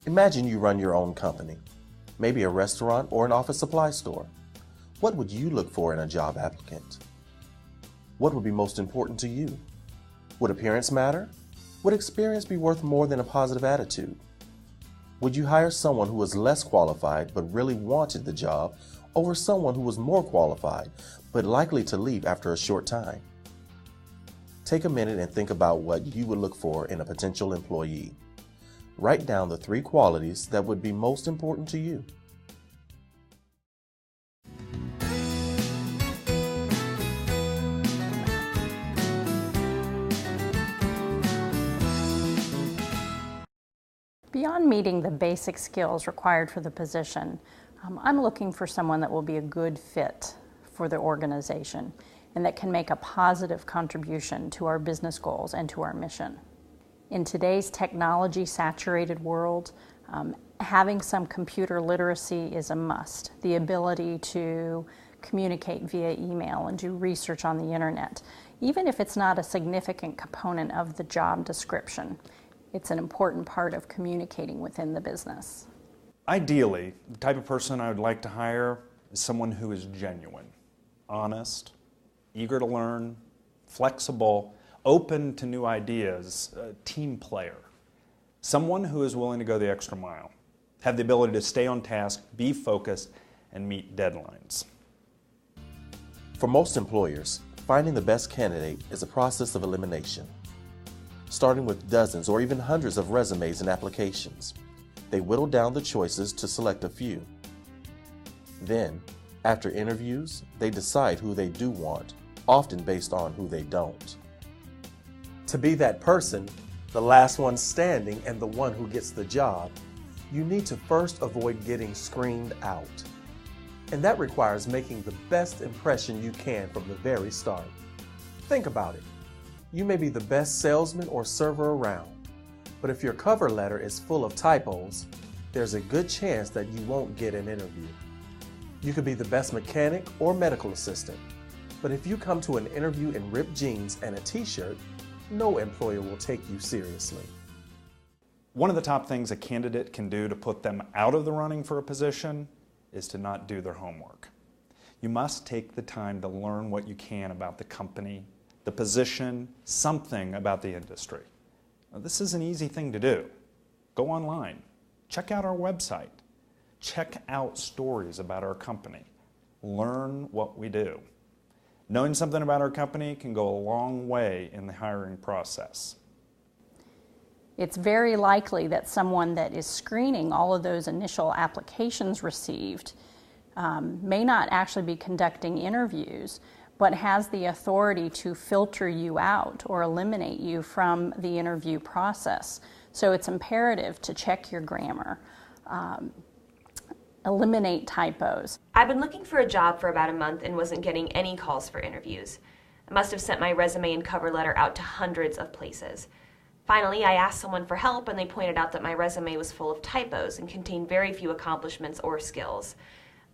Imagine you run your own company, maybe a restaurant or an office supply store. What would you look for in a job applicant? What would be most important to you? Would appearance matter? Would experience be worth more than a positive attitude? Would you hire someone who was less qualified but really wanted the job over someone who was more qualified but likely to leave after a short time? Take a minute and think about what you would look for in a potential employee. Write down the 3 qualities that would be most important to you. Beyond meeting the basic skills required for the position, I'm looking for someone that will be a good fit for the organization and that can make a positive contribution to our business goals and to our mission. In today's technology-saturated world, having some computer literacy is a must. The ability to communicate via email and do research on the internet, even if it's not a significant component of the job description, it's an important part of communicating within the business. Ideally, the type of person I would like to hire is someone who is genuine, honest, eager to learn, flexible, open to new ideas, a team player. Someone who is willing to go the extra mile, have the ability to stay on task, be focused, and meet deadlines. For most employers, finding the best candidate is a process of elimination. Starting with dozens or even hundreds of resumes and applications, they whittle down the choices to select a few. Then, after interviews, they decide who they do want, often based on who they don't. To be that person, the last one standing and the one who gets the job, you need to first avoid getting screened out. And that requires making the best impression you can from the very start. Think about it. You may be the best salesman or server around, but if your cover letter is full of typos, there's a good chance that you won't get an interview. You could be the best mechanic or medical assistant, but if you come to an interview in ripped jeans and a t-shirt, no employer will take you seriously. One of the top things a candidate can do to put them out of the running for a position is to not do their homework. You must take the time to learn what you can about the company, the position, something about the industry. Now, this is an easy thing to do. Go online, check out our website, check out stories about our company, learn what we do. Knowing something about our company can go a long way in the hiring process. It's very likely that someone that is screening all of those initial applications received may not actually be conducting interviews, but has the authority to filter you out or eliminate you from the interview process. So it's imperative to check your grammar, eliminate typos. I've been looking for a job for about a month and wasn't getting any calls for interviews. I must have sent my resume and cover letter out to hundreds of places. Finally, I asked someone for help and they pointed out that my resume was full of typos and contained very few accomplishments or skills.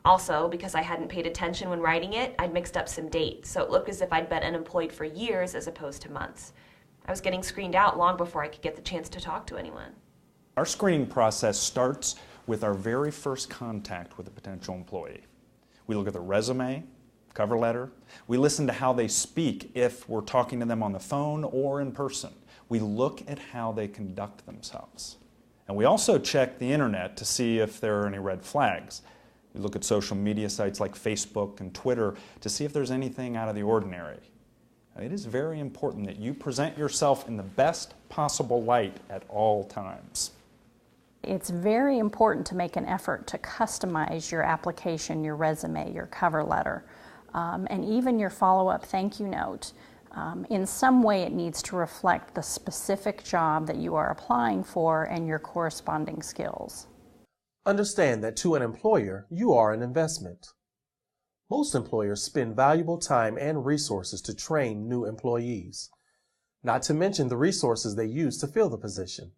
Also, because I hadn't paid attention when writing it, I'd mixed up some dates, so it looked as if I'd been unemployed for years as opposed to months. I was getting screened out long before I could get the chance to talk to anyone. Our screening process starts with our very first contact with a potential employee. We look at their resume, cover letter. We listen to how they speak if we're talking to them on the phone or in person. We look at how they conduct themselves. And we also check the internet to see if there are any red flags. We look at social media sites like Facebook and Twitter to see if there's anything out of the ordinary. It is very important that you present yourself in the best possible light at all times. It's very important to make an effort to customize your application, your resume, your cover letter, and even your follow-up thank you note. In some way it needs to reflect the specific job that you are applying for and your corresponding skills. Understand that to an employer, you are an investment. Most employers spend valuable time and resources to train new employees, not to mention the resources they use to fill the position.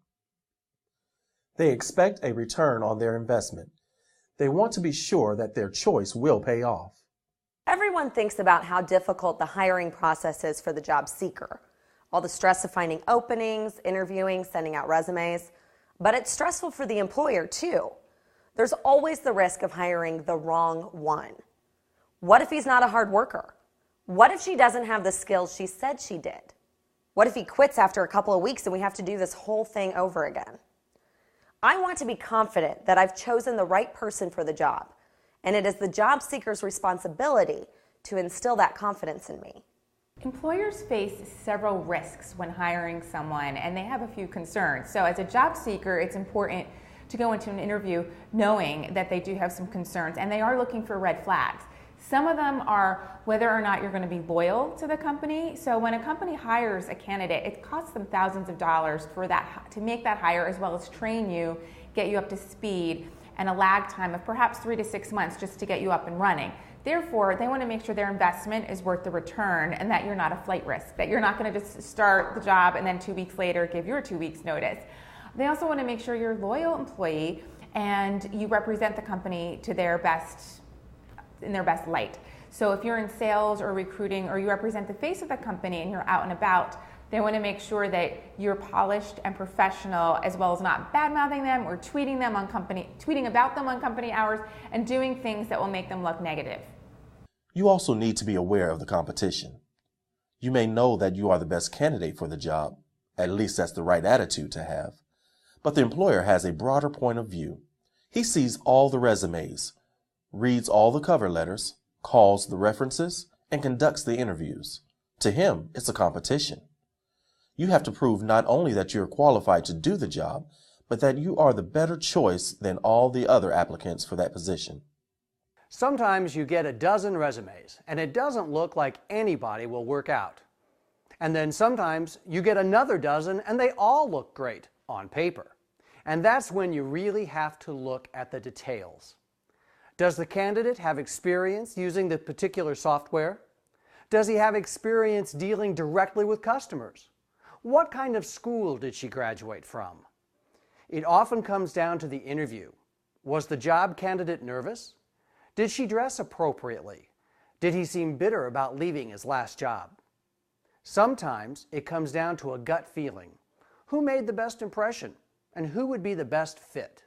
They expect a return on their investment. They want to be sure that their choice will pay off. Everyone thinks about how difficult the hiring process is for the job seeker. All the stress of finding openings, interviewing, sending out resumes. But it's stressful for the employer too. There's always the risk of hiring the wrong one. What if he's not a hard worker? What if she doesn't have the skills she said she did? What if he quits after a couple of weeks and we have to do this whole thing over again? I want to be confident that I've chosen the right person for the job, and it is the job seeker's responsibility to instill that confidence in me. Employers face several risks when hiring someone, and they have a few concerns. So as a job seeker, it's important to go into an interview knowing that they do have some concerns, and they are looking for red flags. Some of them are whether or not you're going to be loyal to the company. So when a company hires a candidate, it costs them thousands of dollars to make that hire, as well as train you, get you up to speed, and a lag time of perhaps 3 to 6 months just to get you up and running. Therefore, they want to make sure their investment is worth the return and that you're not a flight risk, that you're not going to just start the job and then 2 weeks later give your 2 weeks notice. They also want to make sure you're a loyal employee and you represent the company to their best, in their best light. So if you're in sales or recruiting or you represent the face of the company and you're out and about, they want to make sure that you're polished and professional, as well as not bad-mouthing them or tweeting about them on company hours and doing things that will make them look negative. You also need to be aware of the competition. You may know that you are the best candidate for the job, at least that's the right attitude to have. But the employer has a broader point of view. He sees all the resumes, reads all the cover letters, calls the references, and conducts the interviews. To him, it's a competition. You have to prove not only that you're qualified to do the job, but that you are the better choice than all the other applicants for that position. Sometimes you get a dozen resumes, and it doesn't look like anybody will work out. And then sometimes you get another dozen, and they all look great on paper. And that's when you really have to look at the details. Does the candidate have experience using the particular software? Does he have experience dealing directly with customers? What kind of school did she graduate from? It often comes down to the interview. Was the job candidate nervous? Did she dress appropriately? Did he seem bitter about leaving his last job? Sometimes it comes down to a gut feeling. Who made the best impression, and who would be the best fit?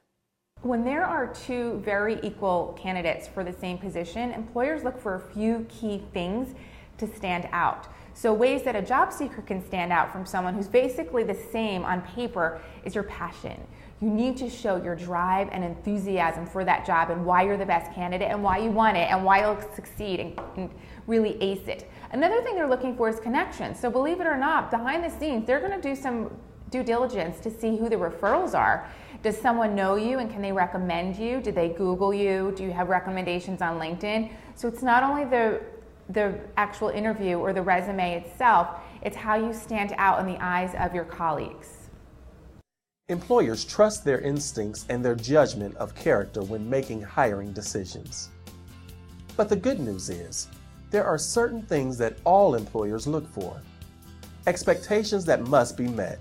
When there are two very equal candidates for the same position, employers look for a few key things to stand out. So ways that a job seeker can stand out from someone who's basically the same on paper is your passion. You need to show your drive and enthusiasm for that job and why you're the best candidate and why you want it and why you'll succeed and really ace it. Another thing they're looking for is connections. So believe it or not, behind the scenes, they're going to do some due diligence to see who the referrals are. Does someone know you and can they recommend you? Did they Google you? Do you have recommendations on LinkedIn? So it's not only the actual interview or the resume itself, it's how you stand out in the eyes of your colleagues. Employers trust their instincts and their judgment of character when making hiring decisions. But the good news is, there are certain things that all employers look for. Expectations that must be met.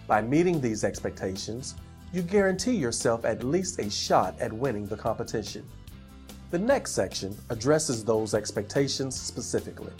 By meeting these expectations, you guarantee yourself at least a shot at winning the competition. The next section addresses those expectations specifically.